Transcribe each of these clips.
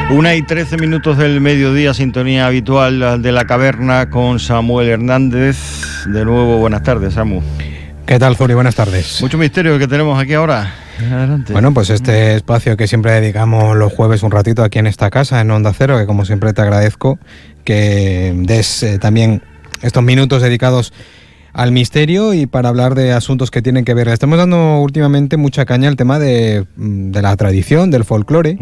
1:13 del mediodía, sintonía habitual de La Caverna con Samuel Hernández. De nuevo, buenas tardes, Samu. ¿Qué tal, Zuri? Buenas tardes. Mucho misterio que tenemos aquí ahora. Adelante. Bueno, pues este espacio que siempre dedicamos los jueves un ratito aquí en esta casa, en Onda Cero, que como siempre te agradezco que des también estos minutos dedicados al misterio y para hablar de asuntos que tienen que ver. Estamos dando últimamente mucha caña al tema de la tradición, del folclore,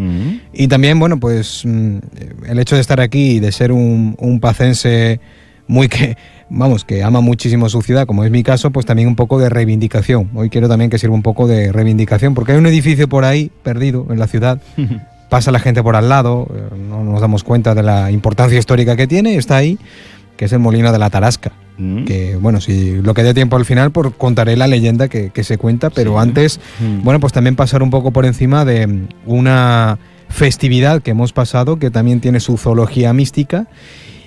y también, bueno, pues el hecho de estar aquí y de ser un pacense que ama muchísimo su ciudad, como es mi caso, pues también un poco de reivindicación. Hoy quiero también que sirva un poco de reivindicación, porque hay un edificio por ahí, perdido en la ciudad, pasa la gente por al lado, no nos damos cuenta de la importancia histórica que tiene, está ahí, que es el Molino de la Tarasca. Que bueno, si lo que dé tiempo al final, pues contaré la leyenda que se cuenta, pero antes, bueno, pues también pasar un poco por encima de una festividad que hemos pasado, que también tiene su zoología mística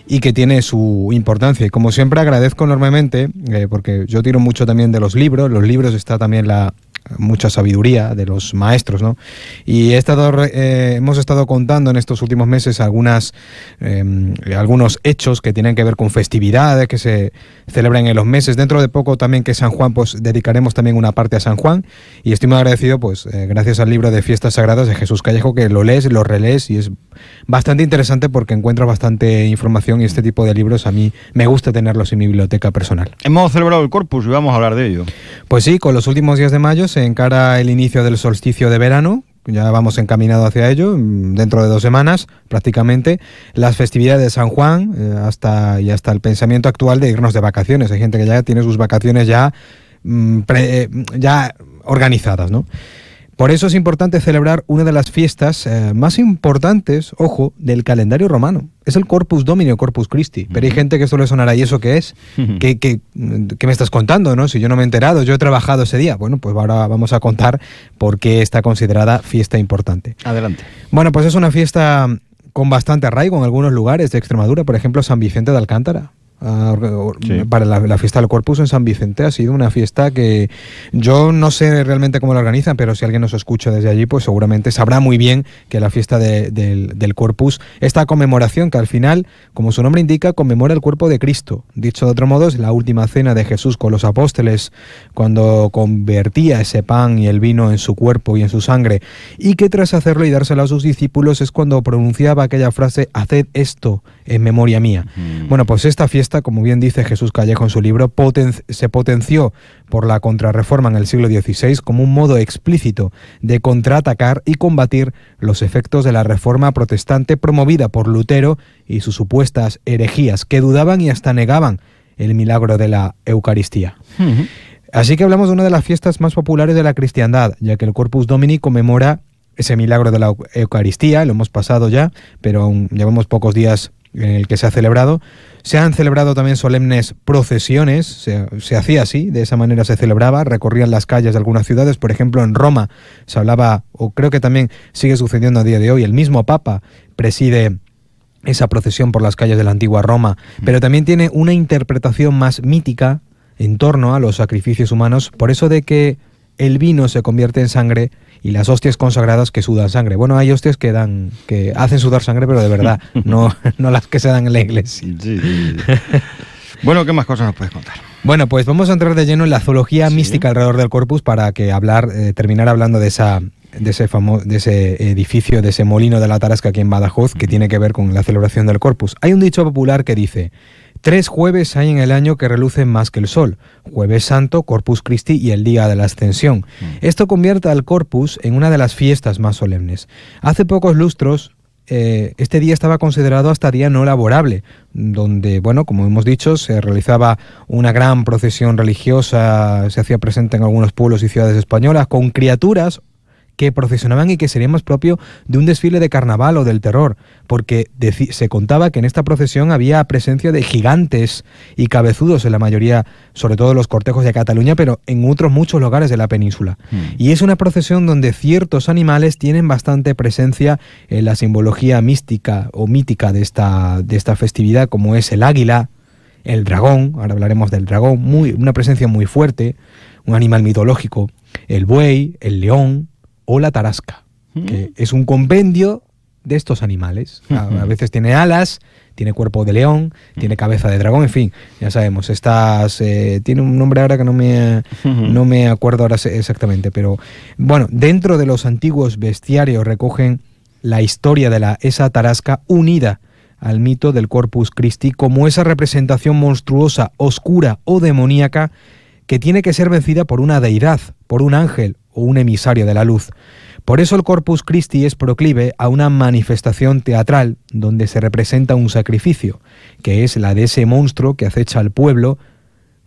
y que tiene su importancia. Y como siempre agradezco enormemente, porque yo tiro mucho también de los libros está también mucha sabiduría de los maestros, ¿no? Y hemos estado contando en estos últimos meses algunos hechos que tienen que ver con festividades que se celebran en los meses. Dentro de poco también, que San Juan, pues dedicaremos también una parte a San Juan, y estoy muy agradecido, pues gracias al libro de Fiestas Sagradas de Jesús Callejo, que lo lees, lo relees, y es bastante interesante porque encuentras bastante información, y este tipo de libros a mí me gusta tenerlos en mi biblioteca personal. Hemos celebrado el Corpus y vamos a hablar de ello. Pues sí, con los últimos días de mayo se encara el inicio del solsticio de verano. Ya vamos encaminados hacia ello, dentro de 2 semanas prácticamente, las festividades de San Juan, hasta el pensamiento actual de irnos de vacaciones. Hay gente que ya tiene sus vacaciones ya organizadas, ¿no? Por eso es importante celebrar una de las fiestas más importantes, ojo, del calendario romano. Es el Corpus Domini o Corpus Christi. Pero hay gente que suele sonar ahí, ¿eso qué es? ¿Qué me estás contando, no? Si yo no me he enterado, yo he trabajado ese día. Bueno, pues ahora vamos a contar por qué está considerada fiesta importante. Adelante. Bueno, pues es una fiesta con bastante arraigo en algunos lugares de Extremadura. Por ejemplo, San Vicente de Alcántara. Sí. Para la fiesta del Corpus en San Vicente ha sido una fiesta que yo no sé realmente cómo la organizan, pero si alguien nos escucha desde allí, pues seguramente sabrá muy bien que la fiesta del Corpus, esta conmemoración que al final, como su nombre indica, conmemora el cuerpo de Cristo. Dicho de otro modo, es la última cena de Jesús con los apóstoles, cuando convertía ese pan y el vino en su cuerpo y en su sangre, y que tras hacerlo y dárselo a sus discípulos es cuando pronunciaba aquella frase: haced esto en memoria mía. Bueno, pues esta fiesta, como bien dice Jesús Callejo en su libro, se potenció por la Contrarreforma en el siglo XVI como un modo explícito de contraatacar y combatir los efectos de la Reforma protestante promovida por Lutero y sus supuestas herejías, que dudaban y hasta negaban el milagro de la Eucaristía. Así que hablamos de una de las fiestas más populares de la cristiandad, ya que el Corpus Domini conmemora ese milagro de la Eucaristía. Lo hemos pasado ya, pero aún llevamos pocos días en el que se ha celebrado. Se han celebrado también solemnes procesiones, se hacía así, de esa manera se celebraba, recorrían las calles de algunas ciudades. Por ejemplo, en Roma se hablaba, o creo que también sigue sucediendo a día de hoy, el mismo Papa preside esa procesión por las calles de la antigua Roma, pero también tiene una interpretación más mítica en torno a los sacrificios humanos, por eso de que el vino se convierte en sangre y las hostias consagradas que sudan sangre. Bueno, hay hostias que hacen sudar sangre, pero de verdad, no las que se dan en la iglesia. Sí. Bueno, ¿qué más cosas nos puedes contar? Bueno, pues vamos a entrar de lleno en la zoología mística alrededor del Corpus para que terminar hablando de ese edificio, de ese molino de la Tarasca aquí en Badajoz, que tiene que ver con la celebración del Corpus. Hay un dicho popular que dice: 3 jueves hay en el año que relucen más que el sol: Jueves Santo, Corpus Christi y el Día de la Ascensión. Esto convierte al Corpus en una de las fiestas más solemnes. Hace pocos lustros, este día estaba considerado hasta día no laborable, donde, bueno, como hemos dicho, se realizaba una gran procesión religiosa, se hacía presente en algunos pueblos y ciudades españolas, con criaturas que procesionaban y que sería más propio de un desfile de carnaval o del terror, porque se contaba que en esta procesión había presencia de gigantes y cabezudos en la mayoría, sobre todo en los cortejos de Cataluña, pero en otros muchos lugares de la península. Y es una procesión donde ciertos animales tienen bastante presencia en la simbología mística o mítica de esta festividad, como es el águila, el dragón, ahora hablaremos del dragón, una presencia muy fuerte, un animal mitológico, el buey, el león o la tarasca. que es un compendio de estos animales. A veces tiene alas, tiene cuerpo de león, tiene cabeza de dragón, en fin, ya sabemos, tiene un nombre ahora que no me acuerdo ahora exactamente, pero bueno, dentro de los antiguos bestiarios recogen la historia de esa tarasca unida al mito del Corpus Christi como esa representación monstruosa, oscura o demoníaca que tiene que ser vencida por una deidad, por un ángel o un emisario de la luz. Por eso el Corpus Christi es proclive a una manifestación teatral donde se representa un sacrificio, que es la de ese monstruo que acecha al pueblo,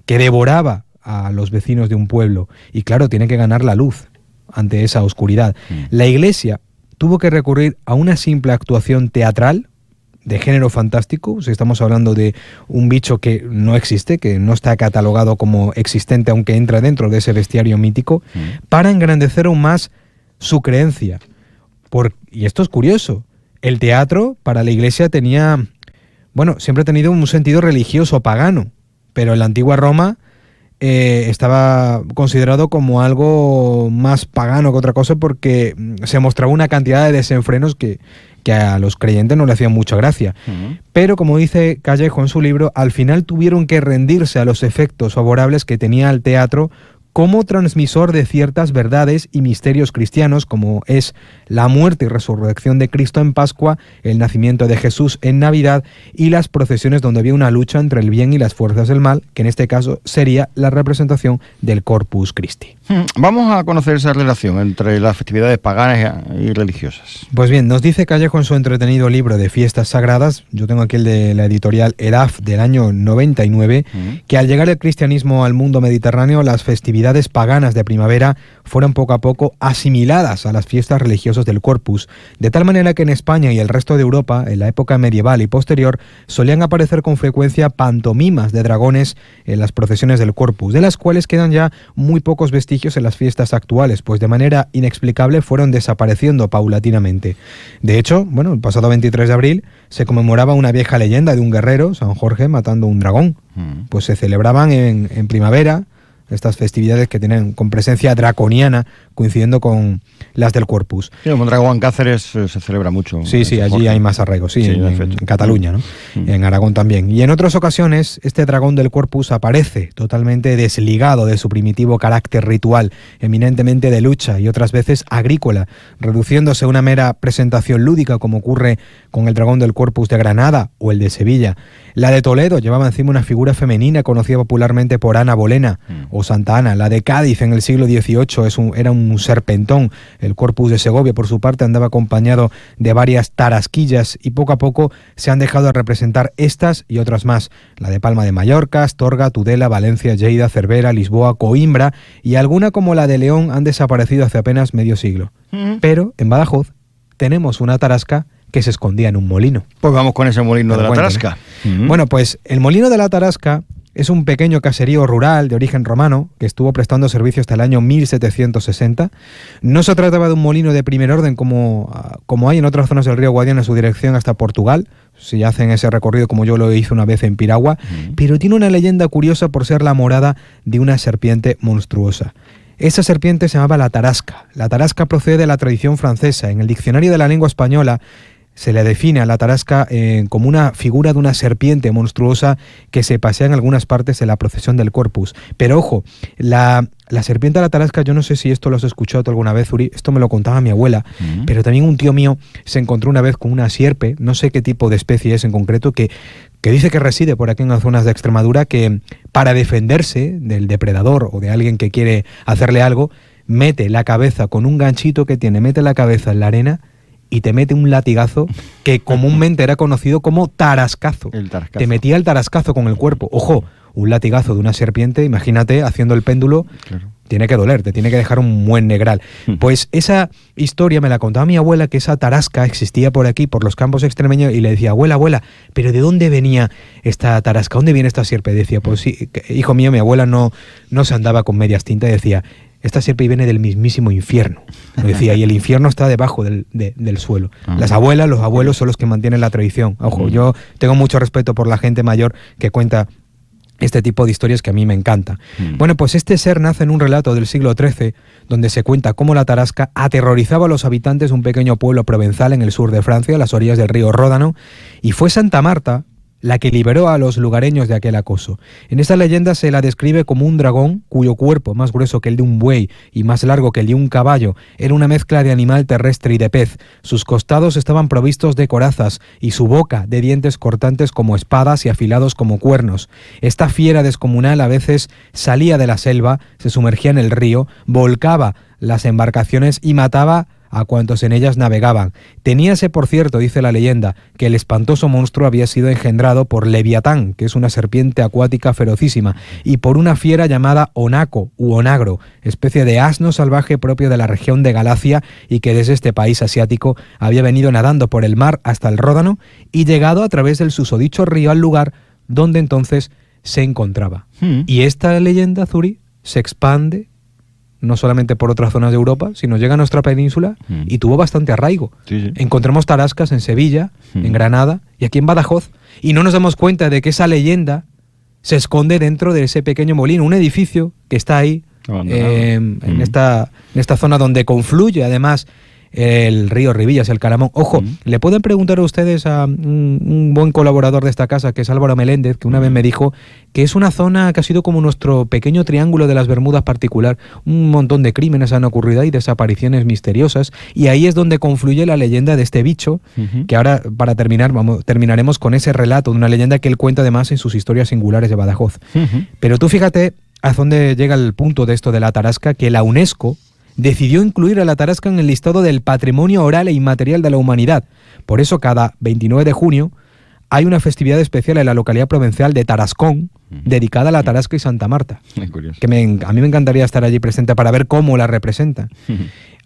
que devoraba a los vecinos de un pueblo. Y claro, tiene que ganar la luz ante esa oscuridad. La Iglesia tuvo que recurrir a una simple actuación teatral de género fantástico, si estamos hablando de un bicho que no existe, que no está catalogado como existente, aunque entra dentro de ese bestiario mítico, para engrandecer aún más su creencia. Y esto es curioso, el teatro para la Iglesia siempre ha tenido un sentido religioso pagano, pero en la antigua Roma estaba considerado como algo más pagano que otra cosa porque se mostraba una cantidad de desenfrenos que a los creyentes no le hacían mucha gracia. Pero como dice Callejo en su libro, al final tuvieron que rendirse a los efectos favorables que tenía el teatro como transmisor de ciertas verdades y misterios cristianos, como es la muerte y resurrección de Cristo en Pascua, el nacimiento de Jesús en Navidad y las procesiones donde había una lucha entre el bien y las fuerzas del mal, que en este caso sería la representación del Corpus Christi. Vamos a conocer esa relación entre las festividades paganas y religiosas. Pues bien, nos dice Callejo en su entretenido libro de fiestas sagradas, yo tengo aquí el de la editorial Edaf del año 99, que al llegar el cristianismo al mundo mediterráneo, las festividades paganas de primavera fueron poco a poco asimiladas a las fiestas religiosas del Corpus, de tal manera que en España y el resto de Europa, en la época medieval y posterior, solían aparecer con frecuencia pantomimas de dragones en las procesiones del Corpus, de las cuales quedan ya muy pocos vestigios en las fiestas actuales, pues de manera inexplicable fueron desapareciendo paulatinamente. De hecho, el pasado 23 de abril se conmemoraba una vieja leyenda de un guerrero, San Jorge, matando un dragón. Pues se celebraban en primavera estas festividades que tienen con presencia draconiana, coincidiendo con las del Corpus. Sí, como Dragón en Cáceres se celebra mucho. Sí, allí hay más arraigo, en Cataluña, ¿no? En Aragón también. Y en otras ocasiones, este dragón del Corpus aparece totalmente desligado de su primitivo carácter ritual, eminentemente de lucha y otras veces agrícola, reduciéndose a una mera presentación lúdica, como ocurre con el dragón del Corpus de Granada o el de Sevilla. La de Toledo llevaba encima una figura femenina conocida popularmente por Ana Bolena o Santa Ana. La de Cádiz en el siglo XVIII era un serpentón. El Corpus de Segovia, por su parte, andaba acompañado de varias tarasquillas y poco a poco se han dejado de representar estas y otras más. La de Palma de Mallorca, Astorga, Tudela, Valencia, Lleida, Cervera, Lisboa, Coimbra y alguna como la de León han desaparecido hace apenas medio siglo. Pero en Badajoz tenemos una tarasca que se escondía en un molino. Pues vamos con ese molino de la tarasca. Bueno, pues el molino de la tarasca es un pequeño caserío rural de origen romano que estuvo prestando servicio hasta el año 1760. No se trataba de un molino de primer orden como hay en otras zonas del río Guadiana en su dirección hasta Portugal, si hacen ese recorrido como yo lo hice una vez en Piragua, pero tiene una leyenda curiosa por ser la morada de una serpiente monstruosa. Esa serpiente se llamaba la tarasca. La tarasca procede de la tradición francesa. En el diccionario de la lengua española se le define a la tarasca como una figura de una serpiente monstruosa que se pasea en algunas partes de la procesión del Corpus. Pero ojo, la serpiente de la tarasca, yo no sé si esto lo has escuchado tú alguna vez, Uri, esto me lo contaba mi abuela, pero también un tío mío se encontró una vez con una sierpe, no sé qué tipo de especie es en concreto, que dice que reside por aquí en las zonas de Extremadura, que para defenderse del depredador o de alguien que quiere hacerle algo, mete la cabeza con un ganchito que tiene, mete la cabeza en la arena y te mete un latigazo que comúnmente era conocido como tarascazo. Te metía el tarascazo con el cuerpo. Ojo, un latigazo de una serpiente, imagínate, haciendo el péndulo, tiene que doler, te tiene que dejar un buen negral. Pues esa historia me la contaba mi abuela, que esa tarasca existía por aquí, por los campos extremeños, y le decía, abuela, ¿pero de dónde venía esta tarasca? ¿Dónde viene esta sierpe? Y decía, pues sí, hijo mío, mi abuela no se andaba con medias tintas, y decía, esta sierpe viene del mismísimo infierno. Lo decía, y el infierno está debajo del suelo. Las abuelas, los abuelos son los que mantienen la tradición. Ojo, yo tengo mucho respeto por la gente mayor que cuenta este tipo de historias que a mí me encanta. Bueno, pues este ser nace en un relato del siglo XIII, donde se cuenta cómo la tarasca aterrorizaba a los habitantes de un pequeño pueblo provenzal en el sur de Francia, a las orillas del río Ródano, y fue Santa Marta la que liberó a los lugareños de aquel acoso. En esta leyenda se la describe como un dragón cuyo cuerpo, más grueso que el de un buey y más largo que el de un caballo, era una mezcla de animal terrestre y de pez. Sus costados estaban provistos de corazas y su boca de dientes cortantes como espadas y afilados como cuernos. Esta fiera descomunal a veces salía de la selva, se sumergía en el río, volcaba las embarcaciones y mataba a cuantos en ellas navegaban. Teníase, por cierto, dice la leyenda, que el espantoso monstruo había sido engendrado por Leviatán, que es una serpiente acuática ferocísima, y por una fiera llamada onaco u onagro, especie de asno salvaje propio de la región de Galacia y que desde este país asiático había venido nadando por el mar hasta el Ródano y llegado a través del susodicho río al lugar donde entonces se encontraba. Y esta leyenda, Zuri, se expande no solamente por otras zonas de Europa, sino llega a nuestra península y tuvo bastante arraigo. Sí. Encontramos tarascas en Sevilla, en Granada y aquí en Badajoz, y no nos damos cuenta de que esa leyenda se esconde dentro de ese pequeño molino, un edificio que está ahí, en esta zona donde confluye además el río Ribillas, el Caramón. Ojo, le pueden preguntar a ustedes a un buen colaborador de esta casa, que es Álvaro Meléndez, que una vez me dijo que es una zona que ha sido como nuestro pequeño triángulo de las Bermudas particular. Un montón de crímenes han ocurrido y desapariciones misteriosas, y ahí es donde confluye la leyenda de este bicho, que ahora, para terminar, terminaremos con ese relato de una leyenda que él cuenta además en sus historias singulares de Badajoz. Pero tú fíjate a dónde llega el punto de esto de la tarasca, que la UNESCO decidió incluir a la tarasca en el listado del Patrimonio Oral e Inmaterial de la Humanidad. Por eso cada 29 de junio hay una festividad especial en la localidad provincial de Tarascón, dedicada a la tarasca y Santa Marta. Que a mí me encantaría estar allí presente para ver cómo la representan.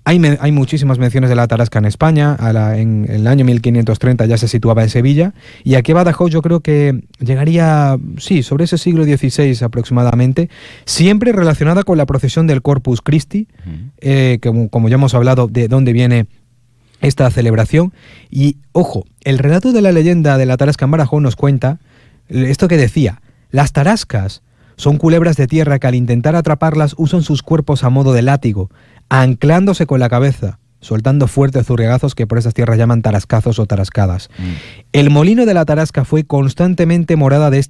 Hay muchísimas menciones de la tarasca en España. En el año 1530 ya se situaba en Sevilla, y aquí a Badajoz yo creo que llegaría, sí, sobre ese siglo XVI aproximadamente, siempre relacionada con la procesión del Corpus Christi, que como ya hemos hablado, de dónde viene esta celebración. Y ojo, el relato de la leyenda de la tarasca en Badajoz nos cuenta esto que decía: las tarascas son culebras de tierra que al intentar atraparlas usan sus cuerpos a modo de látigo, anclándose con la cabeza, soltando fuertes zurriagazos que por esas tierras llaman tarascazos o tarascadas. El molino de la tarasca fue constantemente morada de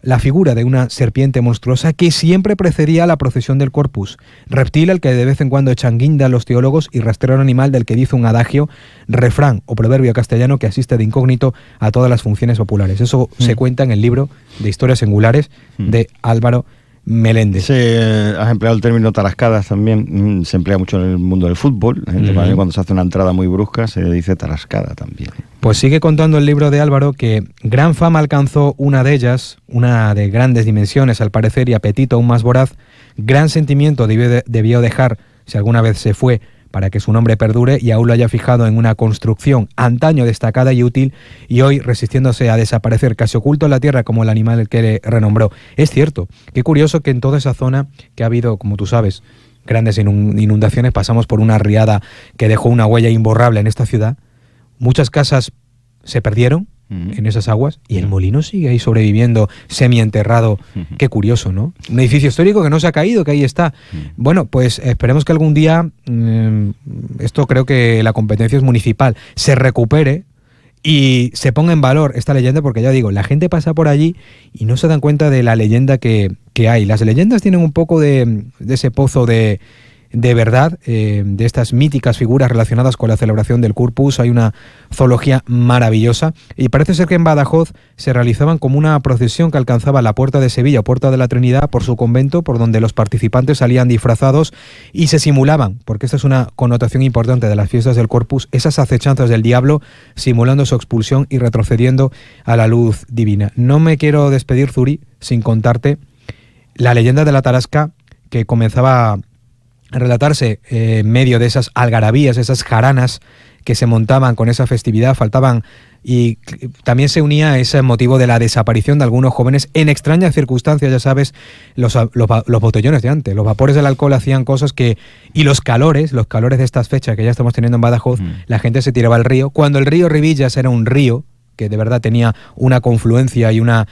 la figura de una serpiente monstruosa que siempre precedía a la procesión del Corpus, reptil al que de vez en cuando echan guinda los teólogos y rastrero animal del que dice un adagio, refrán o proverbio castellano que asiste de incógnito a todas las funciones populares. Eso se cuenta en el libro de Historias Singulares de Álvaro Meléndez. Has empleado el término tarascadas también, se emplea mucho en el mundo del fútbol. Cuando se hace una entrada muy brusca se dice tarascada también. Pues sigue contando el libro de Álvaro que gran fama alcanzó una de ellas, una de grandes dimensiones al parecer y apetito aún más voraz. Gran sentimiento debió dejar, si alguna vez se fue, para que su nombre perdure y aún lo haya fijado en una construcción antaño destacada y útil, y hoy resistiéndose a desaparecer, casi oculto en la tierra como el animal que le renombró. Es cierto, qué curioso que en toda esa zona que ha habido, como tú sabes, grandes inundaciones, pasamos por una riada que dejó una huella imborrable en esta ciudad, muchas casas se perdieron en esas aguas y el molino sigue ahí sobreviviendo, semienterrado. Qué curioso, ¿no? Un edificio histórico que no se ha caído, que ahí está. Bueno, pues esperemos que algún día, esto creo que la competencia es municipal, se recupere y se ponga en valor esta leyenda, porque ya digo, la gente pasa por allí y no se dan cuenta de la leyenda que hay. Las leyendas tienen un poco de ese pozo de verdad, de estas míticas figuras relacionadas con la celebración del Corpus. Hay una zoología maravillosa y parece ser que en Badajoz se realizaban como una procesión que alcanzaba la Puerta de Sevilla, Puerta de la Trinidad, por su convento, por donde los participantes salían disfrazados y se simulaban, porque esta es una connotación importante de las fiestas del Corpus, esas acechanzas del diablo, simulando su expulsión y retrocediendo a la luz divina. No me quiero despedir, Zuri, sin contarte la leyenda de la tarasca, que comenzaba a relatarse en medio de esas algarabías, esas jaranas que se montaban con esa festividad. Faltaban, y también se unía a ese motivo de la desaparición de algunos jóvenes en extrañas circunstancias. Ya sabes, los botellones de antes, los vapores del alcohol hacían cosas que, y los calores de estas fechas que ya estamos teniendo en Badajoz, la gente se tiraba al río. Cuando el río Ribillas era un río que de verdad tenía una confluencia y una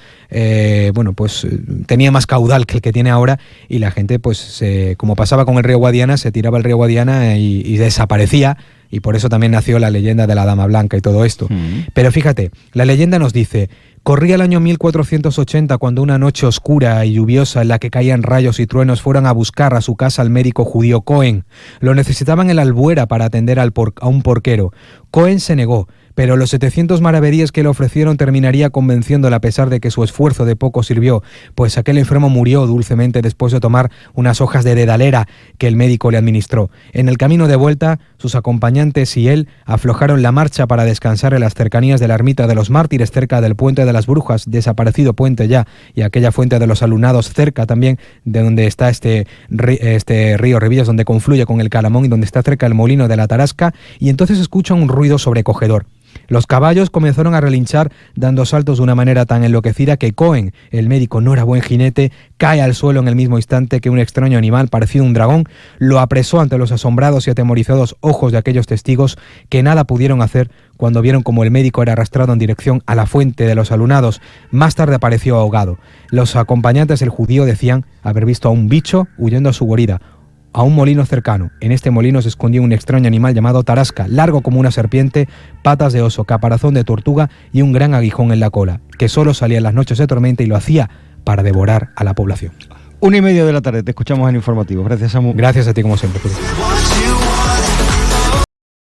tenía más caudal que el que tiene ahora, y la gente, pues como pasaba con el río Guadiana, se tiraba el río Guadiana y desaparecía, y por eso también nació la leyenda de la Dama Blanca y todo esto. Pero fíjate, la leyenda nos dice: corría el año 1480 cuando una noche oscura y lluviosa en la que caían rayos y truenos fueron a buscar a su casa al médico judío Cohen. Lo necesitaban en la Albuera para atender a un porquero. Cohen se negó, pero los 700 maravedíes que le ofrecieron terminaría convenciéndole, a pesar de que su esfuerzo de poco sirvió, pues aquel enfermo murió dulcemente después de tomar unas hojas de dedalera que el médico le administró. En el camino de vuelta, sus acompañantes y él aflojaron la marcha para descansar en las cercanías de la ermita de los mártires, cerca del puente de las Brujas, desaparecido puente ya, y aquella fuente de los Alunados, cerca también de donde está este río Revillas, donde confluye con el Calamón, y donde está cerca el molino de la Tarasca, y entonces escucha un ruido sobrecogedor. Los caballos comenzaron a relinchar, dando saltos de una manera tan enloquecida que Cohen, el médico no era buen jinete, cae al suelo en el mismo instante que un extraño animal, parecido a un dragón, lo apresó ante los asombrados y atemorizados ojos de aquellos testigos, que nada pudieron hacer cuando vieron como el médico era arrastrado en dirección a la fuente de los Alunados. Más tarde apareció ahogado. Los acompañantes del judío decían haber visto a un bicho huyendo a su guarida, a un molino cercano. En este molino se escondía un extraño animal llamado tarasca, largo como una serpiente, patas de oso, caparazón de tortuga y un gran aguijón en la cola, que solo salía en las noches de tormenta y lo hacía para devorar a la población. 1:30 de la tarde, te escuchamos en Informativos. Gracias, Samu. Gracias a ti, como siempre, Julio.